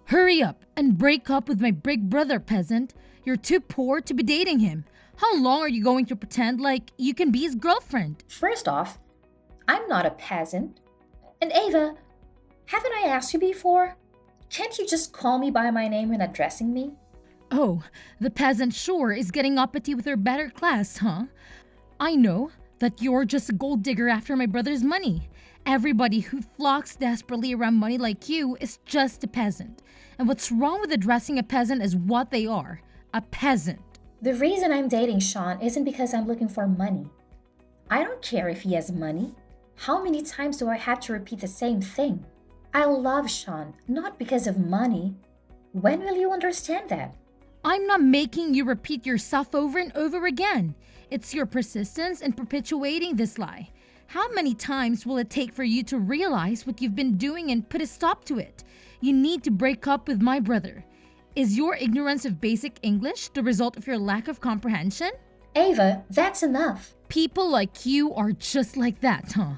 Hurry up and break up with my big brother, peasant. You're too poor to be dating him. How long are you going to pretend like you can be his girlfriend? First off, I'm not a peasant. And Ava, haven't I asked you before? Can't you just call me by my name when addressing me? Oh, the peasant sure is getting uppity with her better class, huh? I know that you're just a gold digger after my brother's money. Everybody who flocks desperately around money like you is just a peasant. And what's wrong with addressing a peasant as what they are, a peasant? The reason I'm dating Sean isn't because I'm looking for money. I don't care if he has money. How many times do I have to repeat the same thing? I love Sean, not because of money. When will you understand that? I'm not making you repeat yourself over and over again. It's your persistence in perpetuating this lie. How many times will it take for you to realize what you've been doing and put a stop to it? You need to break up with my brother. Is your ignorance of basic English the result of your lack of comprehension? Ava, that's enough. People like you are just like that, huh?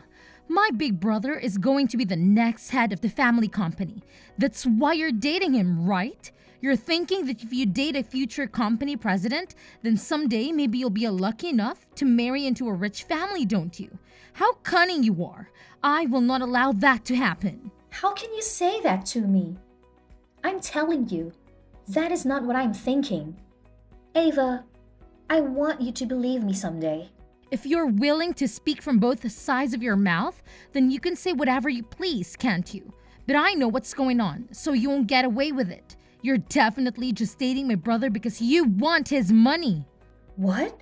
My big brother is going to be the next head of the family company. That's why you're dating him, right? You're thinking that if you date a future company president, then someday maybe you'll be lucky enough to marry into a rich family, don't you? How cunning you are. I will not allow that to happen. How can you say that to me? I'm telling you, that is not what I'm thinking. Ava, I want you to believe me someday. If you're willing to speak from both sides of your mouth, then you can say whatever you please, can't you? But I know what's going on, so you won't get away with it. You're definitely just dating my brother because you want his money. What?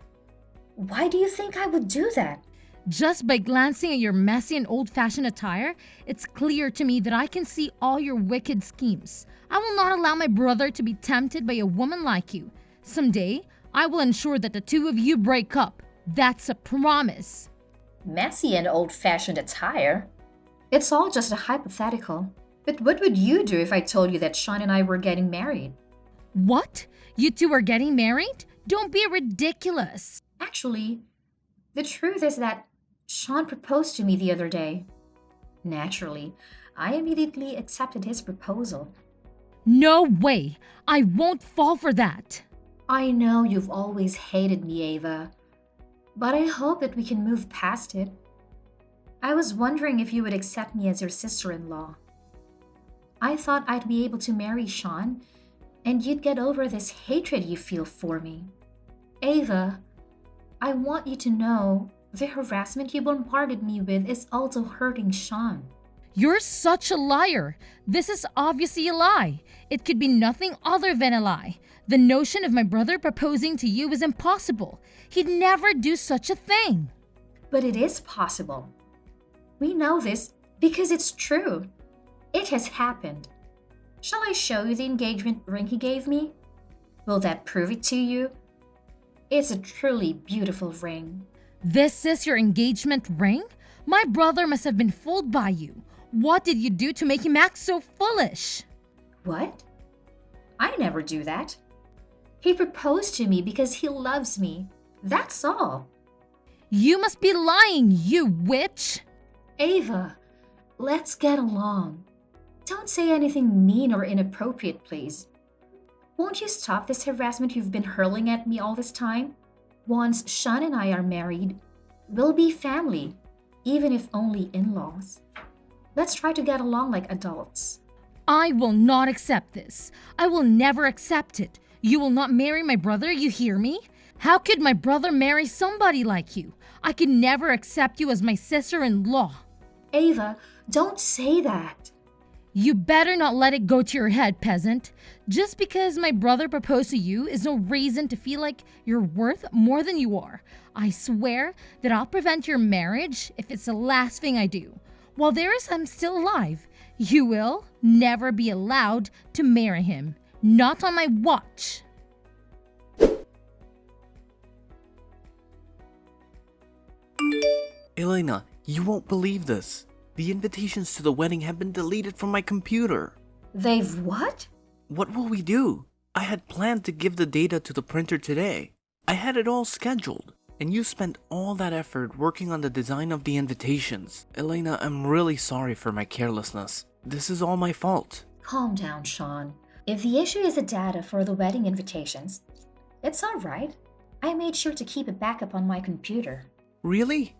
Why do you think I would do that? Just by glancing at your messy and old-fashioned attire, it's clear to me that I can see all your wicked schemes. I will not allow my brother to be tempted by a woman like you. Someday, I will ensure that the two of you break up. That's a promise. Messy and old-fashioned attire? It's all just a hypothetical. But what would you do if I told you that Sean and I were getting married? What? You two are getting married? Don't be ridiculous. Actually, the truth is that Sean proposed to me the other day. Naturally, I immediately accepted his proposal. No way. I won't fall for that. I know you've always hated me, Ava, but I hope that we can move past it. I was wondering if you would accept me as your sister-in-law. I thought I'd be able to marry Sean, and you'd get over this hatred you feel for me. Ava, I want you to know the harassment you bombarded me with is also hurting Sean. You're such a liar. This is obviously a lie. It could be nothing other than a lie. The notion of my brother proposing to you is impossible. He'd never do such a thing. But it is possible. We know this because it's true. It has happened. Shall I show you the engagement ring he gave me? Will that prove it to you? It's a truly beautiful ring. This is your engagement ring? My brother must have been fooled by you. What did you do to make him act so foolish? What? I never do that. He proposed to me because he loves me. That's all. You must be lying, you witch! Ava, let's get along. Don't say anything mean or inappropriate, please. Won't you stop this harassment you've been hurling at me all this time? Once Sean and I are married, we'll be family, even if only in-laws. Let's try to get along like adults. I will not accept this. I will never accept it. You will not marry my brother, you hear me? How could my brother marry somebody like you? I could never accept you as my sister-in-law. Ava, don't say that. You better not let it go to your head, peasant. Just because my brother proposed to you is no reason to feel like you're worth more than you are. I swear that I'll prevent your marriage if it's the last thing I do. While I'm still alive, you will never be allowed to marry him. Not on my watch. Elena, you won't believe this. The invitations to the wedding have been deleted from my computer. They've what? What will we do? I had planned to give the data to the printer today. I had it all scheduled. And you spent all that effort working on the design of the invitations. Elena, I'm really sorry for my carelessness. This is all my fault. Calm down, Sean. If the issue is the data for the wedding invitations, it's alright. I made sure to keep a backup on my computer. Really?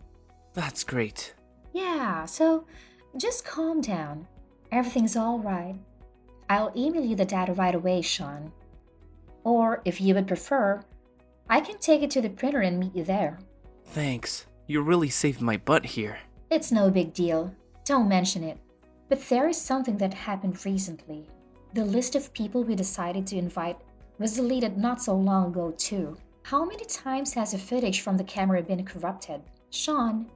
That's great. Yeah, so just calm down. Everything's alright. I'll email you the data right away, Sean. Or if you would prefer, I can take it to the printer and meet you there. Thanks. You really saved my butt here. It's no big deal. Don't mention it. But there is something that happened recently. The list of people we decided to invite was deleted not so long ago, too. How many times has the footage from the camera been corrupted? Sean,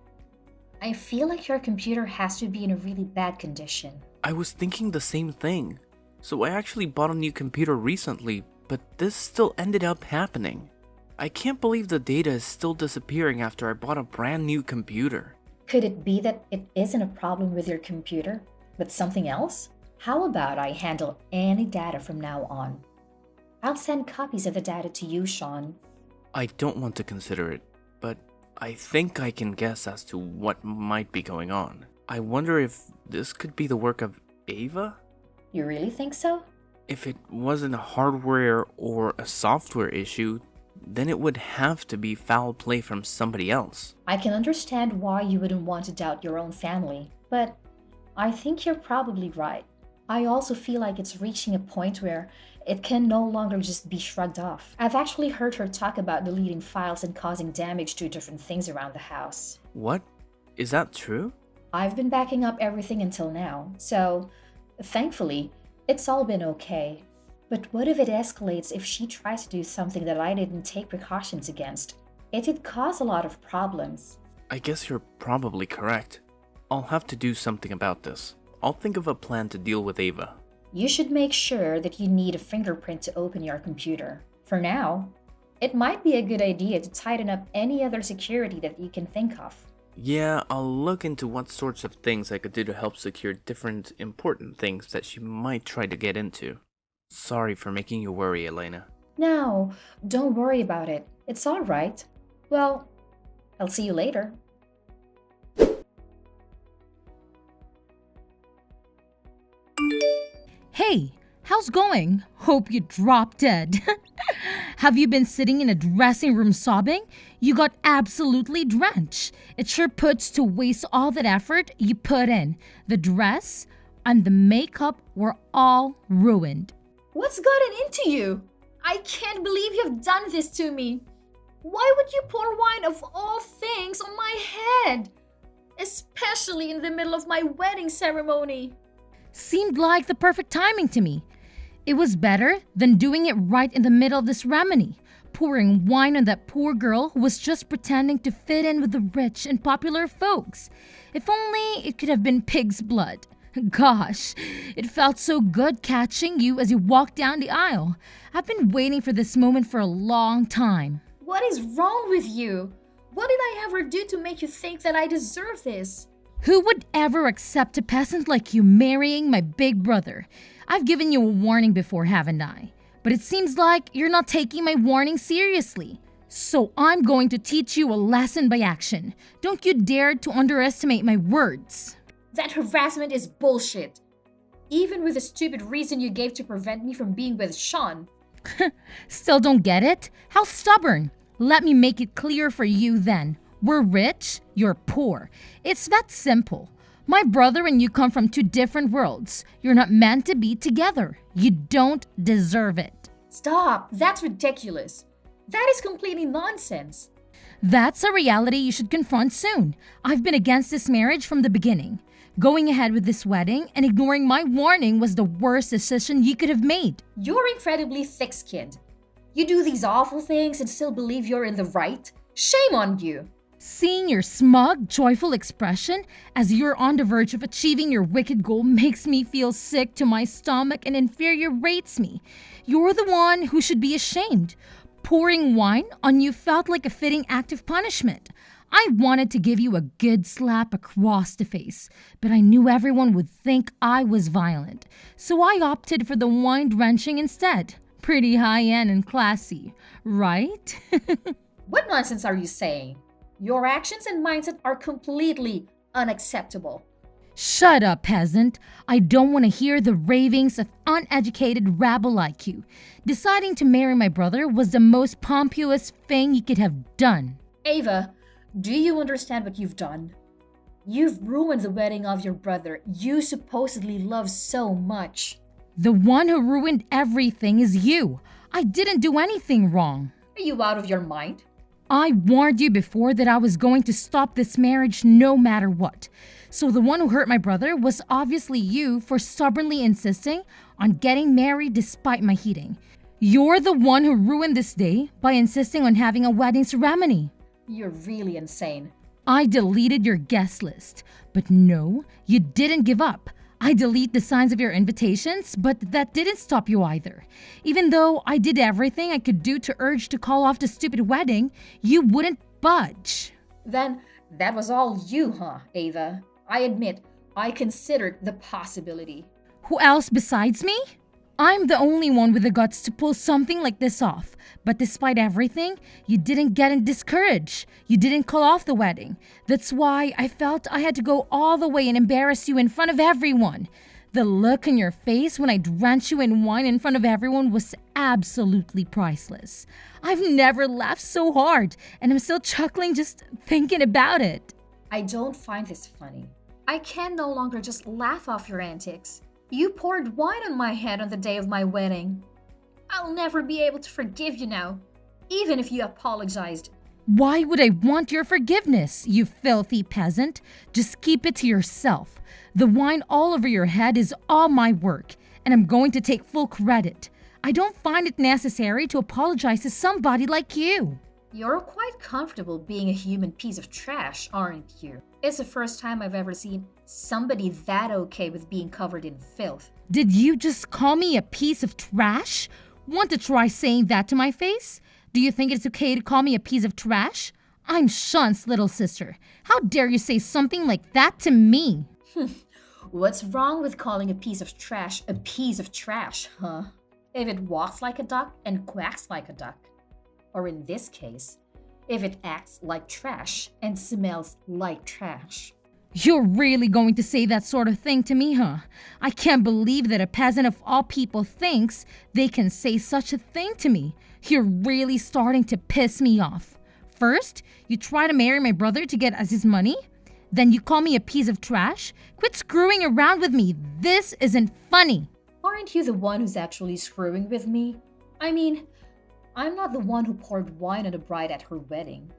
I feel like your computer has to be in a really bad condition. I was thinking the same thing. So I actually bought a new computer recently, but this still ended up happening. I can't believe the data is still disappearing after I bought a brand new computer. Could it be that it isn't a problem with your computer, but something else? How about I handle any data from now on? I'll send copies of the data to you, Sean. I don't want to consider it, but I think I can guess as to what might be going on. I wonder if this could be the work of Ava? You really think so? If it wasn't a hardware or a software issue, then it would have to be foul play from somebody else. I can understand why you wouldn't want to doubt your own family, but I think you're probably right. I also feel like it's reaching a point where it can no longer just be shrugged off. I've actually heard her talk about deleting files and causing damage to different things around the house. What? Is that true? I've been backing up everything until now, so thankfully, it's all been okay. But what if it escalates if she tries to do something that I didn't take precautions against? It'd cause a lot of problems. I guess you're probably correct. I'll have to do something about this. I'll think of a plan to deal with Ava. You should make sure that you need a fingerprint to open your computer. For now, it might be a good idea to tighten up any other security that you can think of. Yeah, I'll look into what sorts of things I could do to help secure different important things that she might try to get into. Sorry for making you worry, Elena. No, don't worry about it. It's all right. Well, I'll see you later. Hey, how's going? Hope you dropped dead. Have you been sitting in a dressing room sobbing? You got absolutely drenched. It sure puts to waste all that effort you put in. The dress and the makeup were all ruined. What's gotten into you? I can't believe you've done this to me. Why would you pour wine of all things on my head? Especially in the middle of my wedding ceremony. Seemed like the perfect timing to me. It was better than doing it right in the middle of the ceremony, pouring wine on that poor girl who was just pretending to fit in with the rich and popular folks. If only it could have been pig's blood. Gosh, it felt so good catching you as you walked down the aisle. I've been waiting for this moment for a long time. What is wrong with you? What did I ever do to make you think that I deserve this? Who would ever accept a peasant like you marrying my big brother? I've given you a warning before, haven't I? But it seems like you're not taking my warning seriously. So I'm going to teach you a lesson by action. Don't you dare to underestimate my words. That harassment is bullshit. Even with the stupid reason you gave to prevent me from being with Sean. Still don't get it? How stubborn. Let me make it clear for you then. We're rich, you're poor. It's that simple. My brother and you come from two different worlds. You're not meant to be together. You don't deserve it. Stop, that's ridiculous. That is completely nonsense. That's a reality you should confront soon. I've been against this marriage from the beginning. Going ahead with this wedding and ignoring my warning was the worst decision you could have made. You're incredibly thick-skinned. You do these awful things and still believe you're in the right? Shame on you. Seeing your smug, joyful expression as you're on the verge of achieving your wicked goal makes me feel sick to my stomach and infuriates me. You're the one who should be ashamed. Pouring wine on you felt like a fitting act of punishment. I wanted to give you a good slap across the face, but I knew everyone would think I was violent. So I opted for the wine drenching instead. Pretty high-end and classy, right? What nonsense are you saying? Your actions and mindset are completely unacceptable. Shut up, peasant. I don't want to hear the ravings of uneducated rabble like you. Deciding to marry my brother was the most pompous thing you could have done. Ava, do you understand what you've done? You've ruined the wedding of your brother you supposedly love so much. The one who ruined everything is you. I didn't do anything wrong. Are you out of your mind? I warned you before that I was going to stop this marriage no matter what. So the one who hurt my brother was obviously you for stubbornly insisting on getting married despite my heating. You're the one who ruined this day by insisting on having a wedding ceremony. You're really insane. I deleted your guest list. But no, you didn't give up. I deleted the signs of your invitations, but that didn't stop you either. Even though I did everything I could do to urge to call off the stupid wedding, you wouldn't budge. Then that was all you, huh, Ava? I admit, I considered the possibility. Who else besides me? I'm the only one with the guts to pull something like this off. But despite everything, you didn't get discouraged. You didn't call off the wedding. That's why I felt I had to go all the way and embarrass you in front of everyone. The look on your face when I drenched you in wine in front of everyone was absolutely priceless. I've never laughed so hard, and I'm still chuckling just thinking about it. I don't find this funny. I can no longer just laugh off your antics. You poured wine on my head on the day of my wedding. I'll never be able to forgive you now, even if you apologized. Why would I want your forgiveness, you filthy peasant? Just keep it to yourself. The wine all over your head is all my work, and I'm going to take full credit. I don't find it necessary to apologize to somebody like you. You're quite comfortable being a human piece of trash, aren't you? It's the first time I've ever seen somebody that okay with being covered in filth. Did you just call me a piece of trash? Want to try saying that to my face? Do you think it's okay to call me a piece of trash? I'm Sean's little sister. How dare you say something like that to me? What's wrong with calling a piece of trash, huh? If it walks like a duck and quacks like a duck. Or in this case, if it acts like trash and smells like trash. You're really going to say that sort of thing to me, huh? I can't believe that a peasant of all people thinks they can say such a thing to me. You're really starting to piss me off. First, you try to marry my brother to get us his money. Then you call me a piece of trash. Quit screwing around with me. This isn't funny. Aren't you the one who's actually screwing with me? I mean, I'm not the one who poured wine on the bride at her wedding.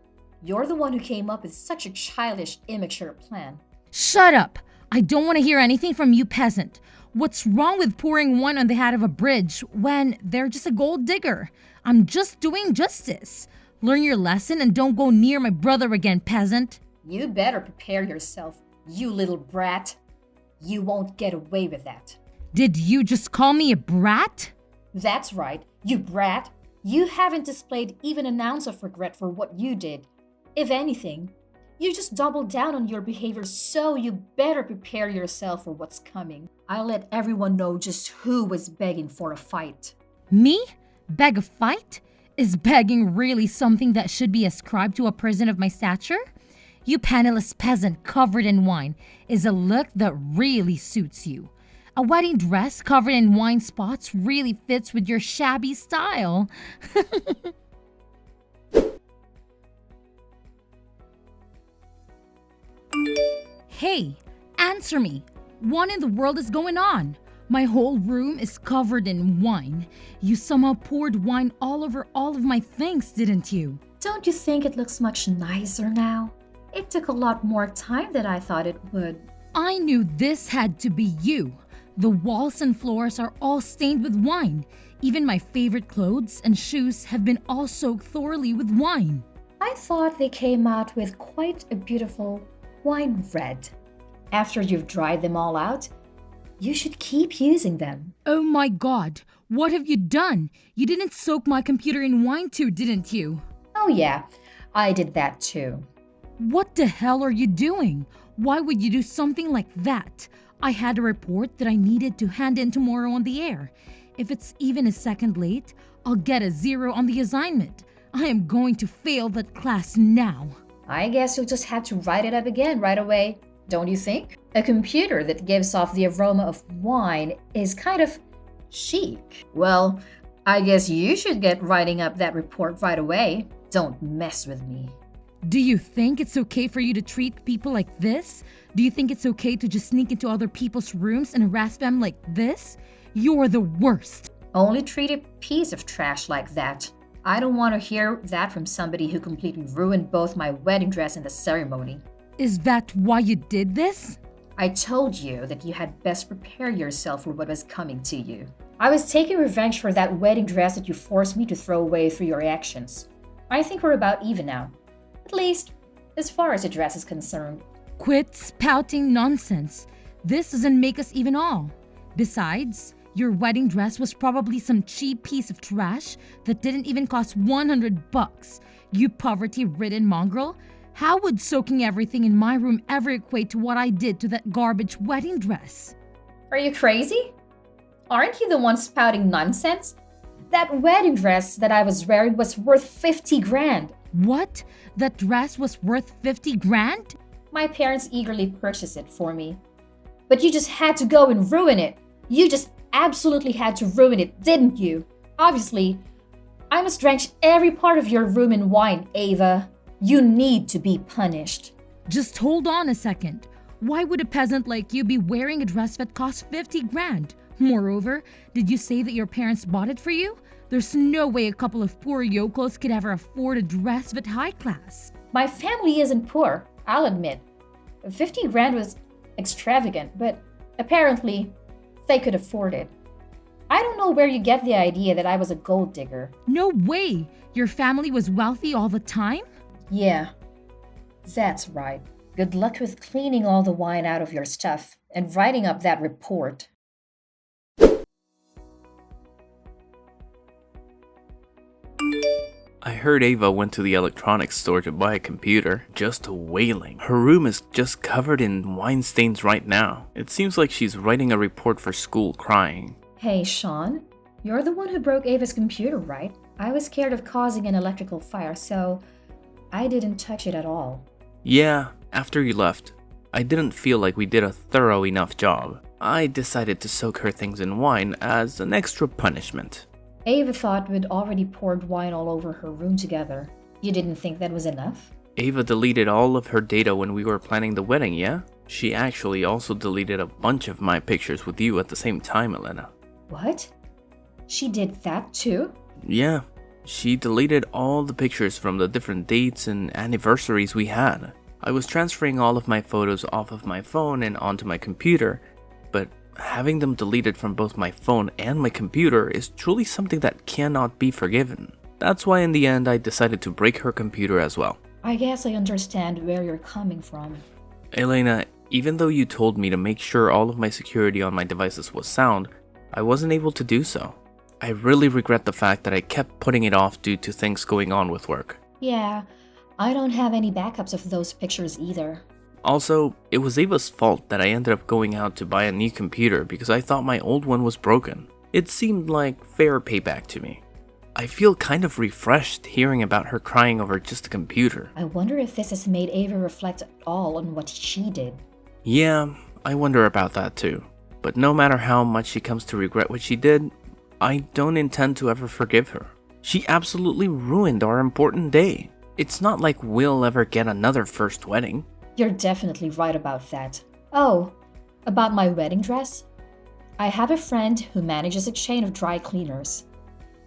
You're the one who came up with such a childish, immature plan. Shut up! I don't want to hear anything from you, peasant. What's wrong with pouring wine on the head of a bridge when they're just a gold digger? I'm just doing justice. Learn your lesson and don't go near my brother again, peasant. You better prepare yourself, you little brat. You won't get away with that. Did you just call me a brat? That's right, you brat. You haven't displayed even an ounce of regret for what you did. If anything, you just doubled down on your behavior, so you better prepare yourself for what's coming. I'll let everyone know just who was begging for a fight. Me? Beg a fight? Is begging really something that should be ascribed to a person of my stature? You penniless peasant covered in wine is a look that really suits you. A wedding dress covered in wine spots really fits with your shabby style. Hey, answer me. What in the world is going on? My whole room is covered in wine. You somehow poured wine all over all of my things, didn't you? Don't you think it looks much nicer now? It took a lot more time than I thought it would. I knew this had to be you. The walls and floors are all stained with wine. Even my favorite clothes and shoes have been all soaked thoroughly with wine. I thought they came out with quite a beautiful wine red. After you've dried them all out, you should keep using them. Oh my God, what have you done? You didn't soak my computer in wine too, didn't you? Oh yeah, I did that too. What the hell are you doing? Why would you do something like that? I had a report that I needed to hand in tomorrow on the air. If it's even a second late, I'll get a 0 on the assignment. I am going to fail that class now. I guess you'll just have to write it up again right away. don't you think? A computer that gives off the aroma of wine is kind of chic. Well, I guess you should get writing up that report right away. Don't mess with me. Do you think it's okay for you to treat people like this? Do you think it's okay to just sneak into other people's rooms and harass them like this? You're the worst. Only treat a piece of trash like that. I don't want to hear that from somebody who completely ruined both my wedding dress and the ceremony. Is that why you did this? I told you that you had best prepare yourself for what was coming to you. I was taking revenge for that wedding dress that you forced me to throw away through your actions. I think we're about even now. At least, as far as the dress is concerned. Quit spouting nonsense. This doesn't make us even all. Besides, your wedding dress was probably some cheap piece of trash that didn't even cost $100. You poverty-ridden mongrel. How would soaking everything in my room ever equate to what I did to that garbage wedding dress? Are you crazy? Aren't you the one spouting nonsense? That wedding dress that I was wearing was worth 50 grand. What? That dress was worth 50 grand? My parents eagerly purchased it for me. But you just had to go and ruin it. You just absolutely had to ruin it, didn't you? Obviously, I must drench every part of your room in wine, Ava. You need to be punished. Just hold on a second. Why would a peasant like you be wearing a dress that costs 50 grand? Moreover, did you say that your parents bought it for you? There's no way a couple of poor yokels could ever afford a dress that high class. My family isn't poor, I'll admit. 50 grand was extravagant, but apparently they could afford it. I don't know where you get the idea that I was a gold digger. No way! Your family was wealthy all the time? Yeah, that's right. Good luck with cleaning all the wine out of your stuff and writing up that report. I heard Ava went to the electronics store to buy a computer, just wailing. Her room is just covered in wine stains right now. It seems like she's writing a report for school crying. Hey, Sean, you're the one who broke Ava's computer, right? I was scared of causing an electrical fire, so I didn't touch it at all. Yeah, after you left, I didn't feel like we did a thorough enough job. I decided to soak her things in wine as an extra punishment. Ava thought we'd already poured wine all over her room together. You didn't think that was enough? Ava deleted all of her data when we were planning the wedding, yeah? She actually also deleted a bunch of my pictures with you at the same time, Elena. What? She did that too? Yeah, she deleted all the pictures from the different dates and anniversaries we had. I was transferring all of my photos off of my phone and onto my computer, but having them deleted from both my phone and my computer is truly something that cannot be forgiven. That's why in the end I decided to break her computer as well. I guess I understand where you're coming from. Elena, even though you told me to make sure all of my security on my devices was sound, I wasn't able to do so. I really regret the fact that I kept putting it off due to things going on with work. Yeah, I don't have any backups of those pictures either. Also, it was Ava's fault that I ended up going out to buy a new computer because I thought my old one was broken. It seemed like fair payback to me. I feel kind of refreshed hearing about her crying over just a computer. I wonder if this has made Ava reflect at all on what she did. Yeah, I wonder about that too. But no matter how much she comes to regret what she did, I don't intend to ever forgive her. She absolutely ruined our important day. It's not like we'll ever get another first wedding. You're definitely right about that. Oh, about my wedding dress? I have a friend who manages a chain of dry cleaners.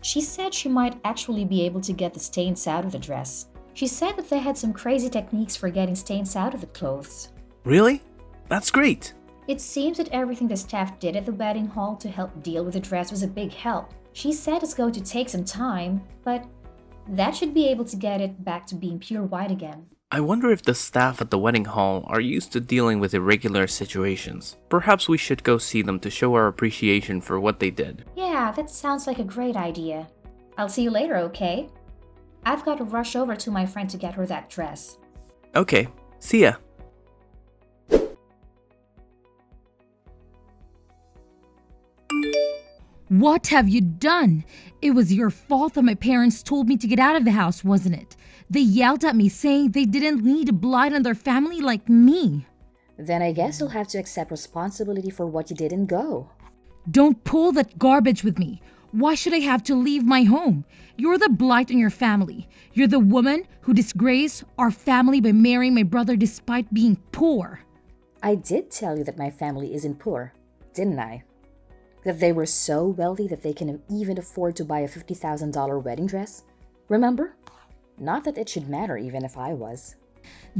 She said she might actually be able to get the stains out of the dress. She said that they had some crazy techniques for getting stains out of the clothes. Really? That's great. It seems that everything the staff did at the wedding hall to help deal with the dress was a big help. She said it's going to take some time, but that should be able to get it back to being pure white again. I wonder if the staff at the wedding hall are used to dealing with irregular situations. Perhaps we should go see them to show our appreciation for what they did. Yeah, that sounds like a great idea. I'll see you later, okay? I've got to rush over to my friend to get her that dress. Okay, see ya. What have you done? It was your fault that my parents told me to get out of the house, wasn't it? They yelled at me saying they didn't need a blight on their family like me. Then I guess you'll have to accept responsibility for what you didn't go. Don't pull that garbage with me. Why should I have to leave my home? You're the blight on your family. You're the woman who disgraced our family by marrying my brother despite being poor. I did tell you that my family isn't poor, didn't I? That they were so wealthy that they can even afford to buy a $50,000 wedding dress? Remember? Not that it should matter even if I was.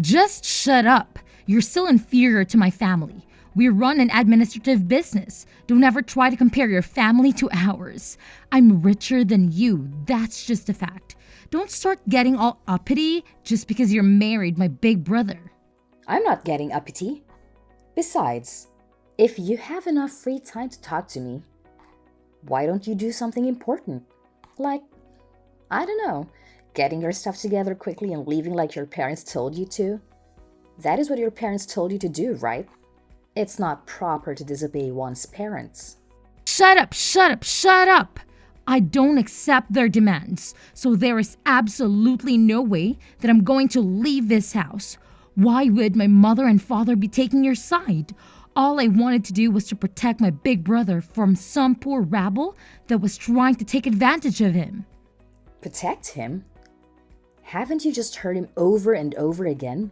Just shut up. You're still inferior to my family. We run an administrative business. Don't ever try to compare your family to ours. I'm richer than you. That's just a fact. Don't start getting all uppity just because you're married my big brother. I'm not getting uppity. Besides, if you have enough free time to talk to me, why don't you do something important? Like, I don't know, getting your stuff together quickly and leaving like your parents told you to? That is what your parents told you to do, right? It's not proper to disobey one's parents. Shut up, shut up, shut up! I don't accept their demands, so there is absolutely no way that I'm going to leave this house. Why would my mother and father be taking your side? All I wanted to do was to protect my big brother from some poor rabble that was trying to take advantage of him. Protect him? Haven't you just heard him over and over again?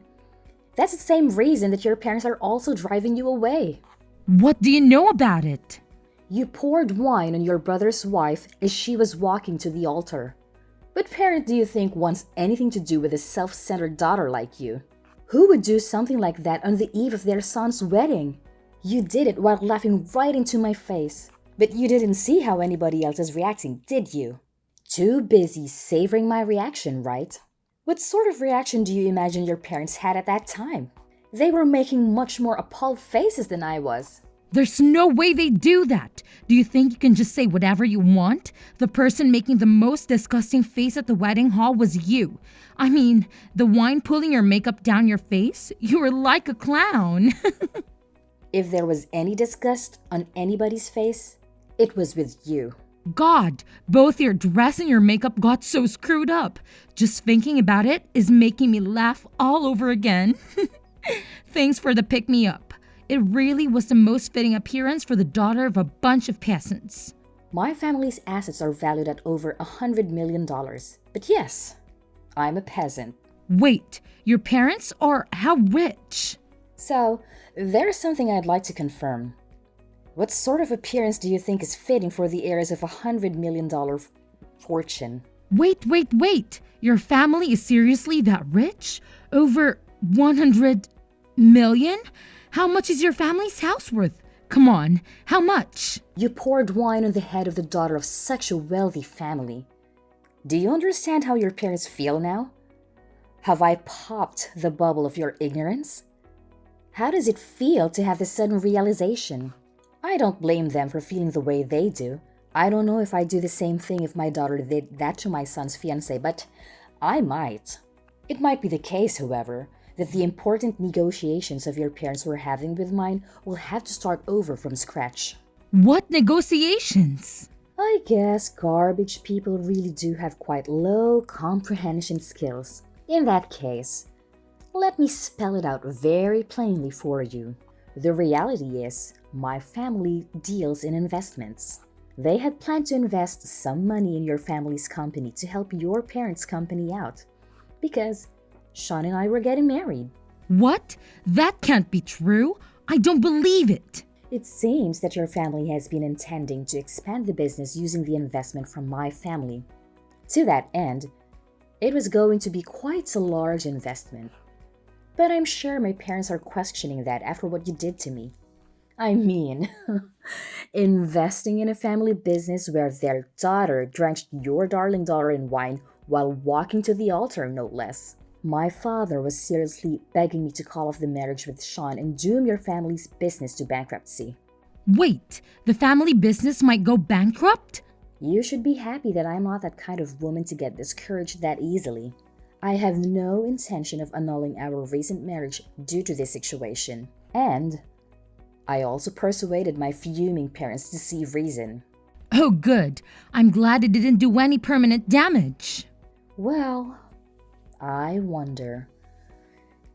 That's the same reason that your parents are also driving you away. What do you know about it? You poured wine on your brother's wife as she was walking to the altar. What parent do you think wants anything to do with a self-centered daughter like you? Who would do something like that on the eve of their son's wedding? You did it while laughing right into my face. But you didn't see how anybody else is reacting, did you? Too busy savoring my reaction, right? What sort of reaction do you imagine your parents had at that time? They were making much more appalled faces than I was. There's no way they do that. Do you think you can just say whatever you want? The person making the most disgusting face at the wedding hall was you. I mean, the wine pulling your makeup down your face? You were like a clown. If there was any disgust on anybody's face, it was with you. God, both your dress and your makeup got so screwed up. Just thinking about it is making me laugh all over again. Thanks for the pick-me-up. It really was the most fitting appearance for the daughter of a bunch of peasants. My family's assets are valued at over $100 million. But yes, I'm a peasant. Wait, your parents are how rich? So, there's something I'd like to confirm. What sort of appearance do you think is fitting for the heirs of $100 million fortune? Wait. Your family is seriously that rich? Over 100 million? How much is your family's house worth? Come on, how much? You poured wine on the head of the daughter of such a wealthy family. Do you understand how your parents feel now? Have I popped the bubble of your ignorance? How does it feel to have this sudden realization? I don't blame them for feeling the way they do. I don't know if I'd do the same thing if my daughter did that to my son's fiancé, but I might. It might be the case, however, that the important negotiations of your parents were having with mine will have to start over from scratch. What negotiations? I guess garbage people really do have quite low comprehension skills. In that case, let me spell it out very plainly for you. The reality is, my family deals in investments. They had planned to invest some money in your family's company to help your parents' company out. Because Sean and I were getting married. What? That can't be true. I don't believe it. It seems that your family has been intending to expand the business using the investment from my family. To that end, it was going to be quite a large investment. But I'm sure my parents are questioning that after what you did to me. I mean, investing in a family business where their daughter drenched your darling daughter in wine while walking to the altar, no less. My father was seriously begging me to call off the marriage with Sean and doom your family's business to bankruptcy. Wait, the family business might go bankrupt? You should be happy that I'm not that kind of woman to get discouraged that easily. I have no intention of annulling our recent marriage due to this situation. And I also persuaded my fuming parents to see reason. Oh, good. I'm glad it didn't do any permanent damage. Well, I wonder,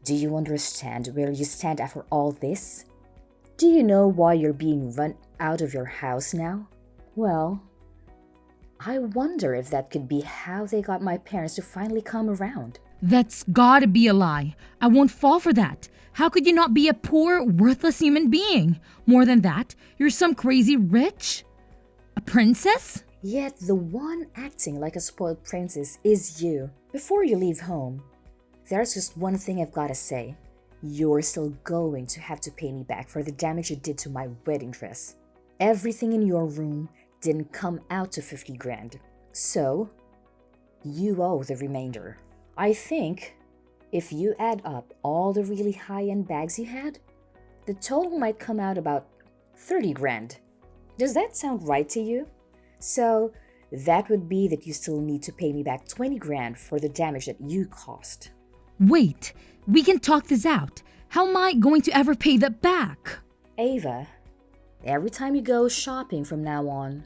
Do you understand where you stand after all this? Do you know why you're being run out of your house now? Well, I wonder if that could be how they got my parents to finally come around. That's gotta be a lie. I won't fall for that. How could you not be a poor, worthless human being? More than that, you're some crazy rich? A princess? Yet the one acting like a spoiled princess is you. Before you leave home, there's just one thing I've gotta say. You're still going to have to pay me back for the damage you did to my wedding dress. Everything in your room didn't come out to 50 grand. So, you owe the remainder. I think if you add up all the really high-end bags you had, the total might come out about 30 grand. Does that sound right to you? So, that would be that you still need to pay me back 20 grand for the damage that you caused. Wait, we can talk this out. How am I going to ever pay that back? Ava, every time you go shopping from now on,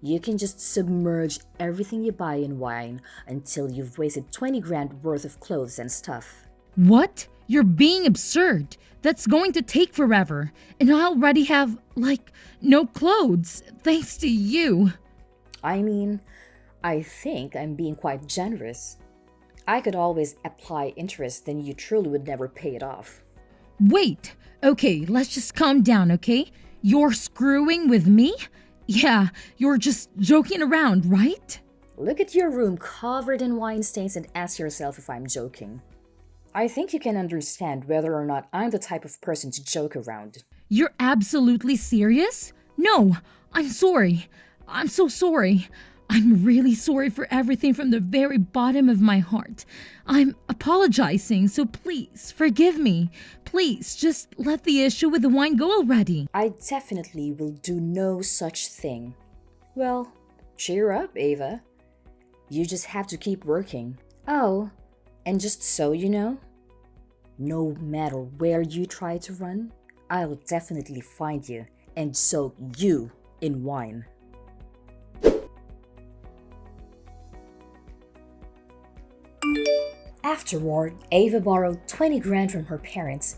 you can just submerge everything you buy in wine until you've wasted 20 grand worth of clothes and stuff. What? You're being absurd. That's going to take forever. And I already have, no clothes, thanks to you. I mean, I think I'm being quite generous. I could always apply interest, then you truly would never pay it off. Wait, okay, let's just calm down, okay? You're screwing with me? Yeah, you're just joking around, right? Look at your room covered in wine stains and ask yourself if I'm joking. I think you can understand whether or not I'm the type of person to joke around. You're absolutely serious? No, I'm sorry. I'm so sorry. I'm really sorry for everything from the very bottom of my heart. I'm apologizing, so please forgive me. Please just let the issue with the wine go already. I definitely will do no such thing. Well, cheer up, Ava. You just have to keep working. Oh, and just so you know, no matter where you try to run, I'll definitely find you and soak you in wine. Afterward, Ava borrowed 20 grand from her parents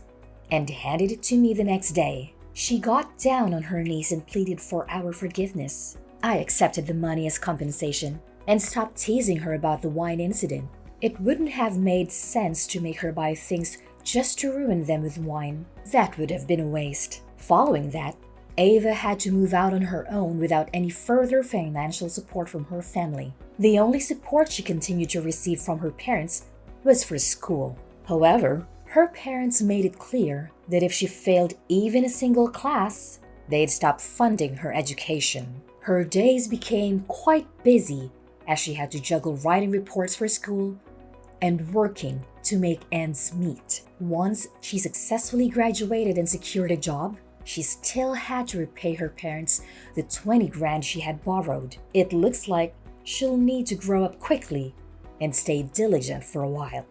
and handed it to me the next day. She got down on her knees and pleaded for our forgiveness. I accepted the money as compensation and stopped teasing her about the wine incident. It wouldn't have made sense to make her buy things just to ruin them with wine. That would have been a waste. Following that, Ava had to move out on her own without any further financial support from her family. The only support she continued to receive from her parents was for school. However, her parents made it clear that if she failed even a single class, they'd stop funding her education. Her days became quite busy as she had to juggle writing reports for school and working to make ends meet. Once she successfully graduated and secured a job, she still had to repay her parents the 20 grand she had borrowed. It looks like she'll need to grow up quickly and stay diligent for a while.